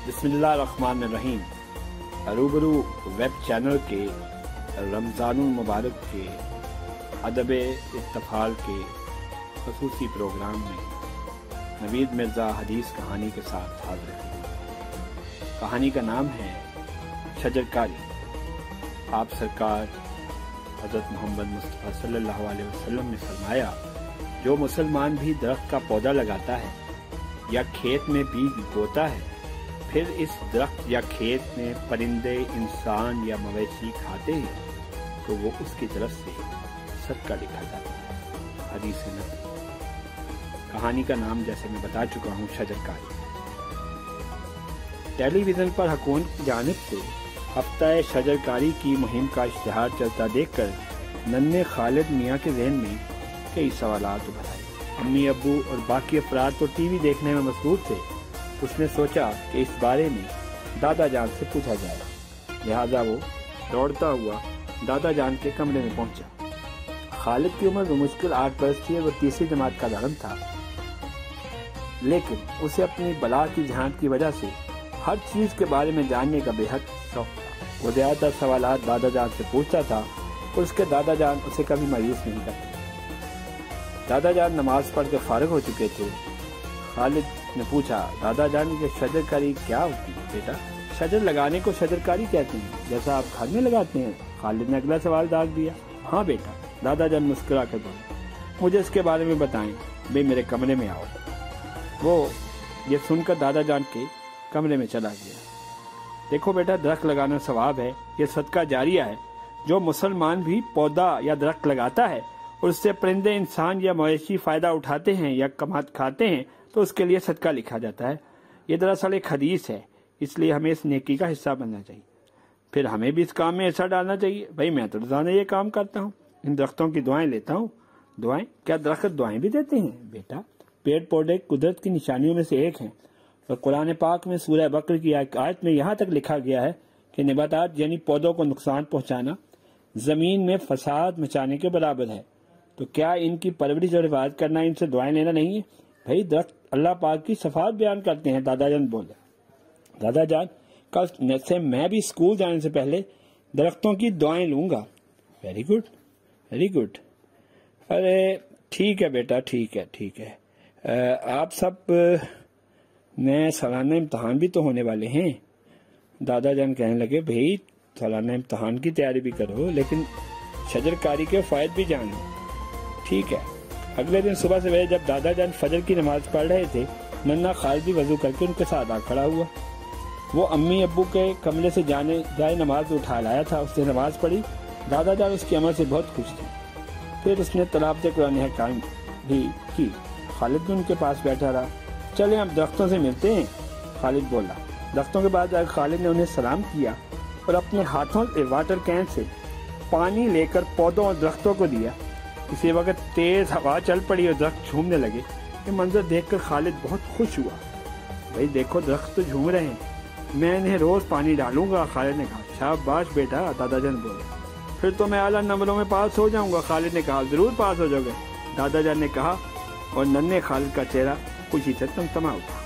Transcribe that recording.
بسم اللہ الرحمن الرحیم۔ روبرو ویب چینل کے رمضان المبارک کے ادب استفعال کے خصوصی پروگرام میں نوید مرزا حدیث کہانی کے ساتھ حاضر ہے۔ کہانی کا نام ہے شجرکاری۔ آپ سرکار حضرت محمد مصطفیٰ صلی اللہ علیہ وسلم نے فرمایا، جو مسلمان بھی درخت کا پودا لگاتا ہے یا کھیت میں بیج بوتا ہے، پھر اس درخت یا کھیت میں پرندے، انسان یا مویشی کھاتے ہیں تو وہ اس کی طرف سے صدقہ لکھا جاتا ہے۔ حدیث نبوی۔ کہانی کا نام جیسے میں بتا چکا ہوں، شجرکاری۔ ٹیلی ویژن پر حکومت کی جانب سے ہفتہ شجرکاری کی مہم کا اشتہار چلتا دیکھ کر ننھے خالد میاں کے ذہن میں کئی سوالات ابھر آئے۔ امی ابو اور باقی افراد تو ٹی وی دیکھنے میں مصروف تھے۔ اس نے سوچا کہ اس بارے میں دادا جان سے پوچھا جائے، لہذا وہ دوڑتا ہوا دادا جان کے کمرے میں پہنچا۔ خالد کی عمر بمشکل 8 برس تھی اور وہ تیسری جماعت کا دارم تھا، لیکن اسے اپنی بلا کی ذہانت کی وجہ سے ہر چیز کے بارے میں جاننے کا بے حد شوق تھا۔ وہ زیادہ تر سوالات دادا جان سے پوچھتا تھا اور اس کے دادا جان اسے کبھی مایوس نہیں کرتے۔ دادا جان نماز پڑھ کے فارغ ہو چکے تھے۔ خالد نے پوچھا، دادا جان یہ شجرکاری کیا ہوتی ہے بیٹا؟ شجر لگانے کو شجرکاری کہتے ہیں، جیسا آپ گھر میں لگاتے ہیں۔ خالد نے اگلا سوال داغ دیا۔ ہاں بیٹا، دادا جان مسکرا کر بولے، مجھے اس کے بارے میں بتائیں، بھائی میرے کمرے میں آؤ۔ وہ یہ سن کر دادا جان کے کمرے میں چلا گیا۔ دیکھو بیٹا، درخت لگانا ثواب ہے، یہ صدقہ جاریہ ہے۔ جو مسلمان بھی پودا یا درخت لگاتا ہے اور اس سے پرندے، انسان یا مویشی فائدہ اٹھاتے ہیں یا کھاتے ہیں تو اس کے لیے صدقہ لکھا جاتا ہے۔ یہ دراصل ایک حدیث ہے، اس لیے ہمیں اس نیکی کا حصہ بننا چاہیے۔ پھر ہمیں بھی اس کام میں حصہ ڈالنا چاہیے۔ بھائی میں تو روزانہ یہ کام کرتا ہوں، ان درختوں کی دعائیں لیتا ہوں۔ دعائیں؟ کیا درخت دعائیں بھی دیتے ہیں بیٹا؟ پیڑ پودے قدرت کی نشانیوں میں سے ایک ہیں، اور قرآن پاک میں سورہ بقرہ کی آیت میں یہاں تک لکھا گیا ہے کہ نباتات یعنی پودوں کو نقصان پہنچانا زمین میں فساد مچانے کے برابر ہے، تو کیا ان کی پرورش اور حفاظت کرنا، ان سے دعائیں لینا نہیں ہے؟ بھائی درخت اللہ پاک کی صفات بیان کرتے ہیں، دادا جان بولے۔ دادا جان، کل سے میں بھی اسکول جانے سے پہلے درختوں کی دعائیں لوں گا۔ Very good, very good. ارے ٹھیک ہے بیٹا، ٹھیک ہے۔ آپ سب میں سالانہ امتحان بھی تو ہونے والے ہیں۔ دادا جان کہنے لگے، بھائی سالانہ امتحان کی تیاری بھی کرو، لیکن شجرکاری کے فوائد بھی جانو۔ ٹھیک ہے۔ اگلے دن صبح سویرے جب دادا جان فجر کی نماز پڑھ رہے تھے، ننھا خالد بھی وضو کر کے ان کے ساتھ آ کھڑا ہوا۔ وہ امی ابو کے کمرے سے جائے نماز اٹھا لایا تھا، اس نے نماز پڑھی۔ دادا جان اس کے عمل سے بہت خوش تھے۔ پھر اس نے تلاوت قرآن حکیم بھی کی۔ خالد بھی ان کے پاس بیٹھا رہا۔ چلیں اب درختوں سے ملتے ہیں، خالد بولا۔ درختوں کے بعد خالد نے انہیں سلام کیا اور اپنے ہاتھوں سے واٹر کین سے پانی لے کر پودوں اور درختوں کو دیا۔ اسی وقت تیز ہوا چل پڑی اور درخت جھومنے لگے۔ یہ منظر دیکھ کر خالد بہت خوش ہوا۔ بھائی دیکھو، درخت تو جھوم رہے ہیں، میں انہیں روز پانی ڈالوں گا، خالد نے کہا۔ شاباش بیٹا، دادا جان بولے۔ پھر تو میں اعلیٰ نمبروں میں پاس ہو جاؤں گا، خالد نے کہا۔ ضرور پاس ہو جاؤ گے، دادا جان نے کہا، اور ننھے خالد کا چہرہ خوشی سے تمتما اٹھا۔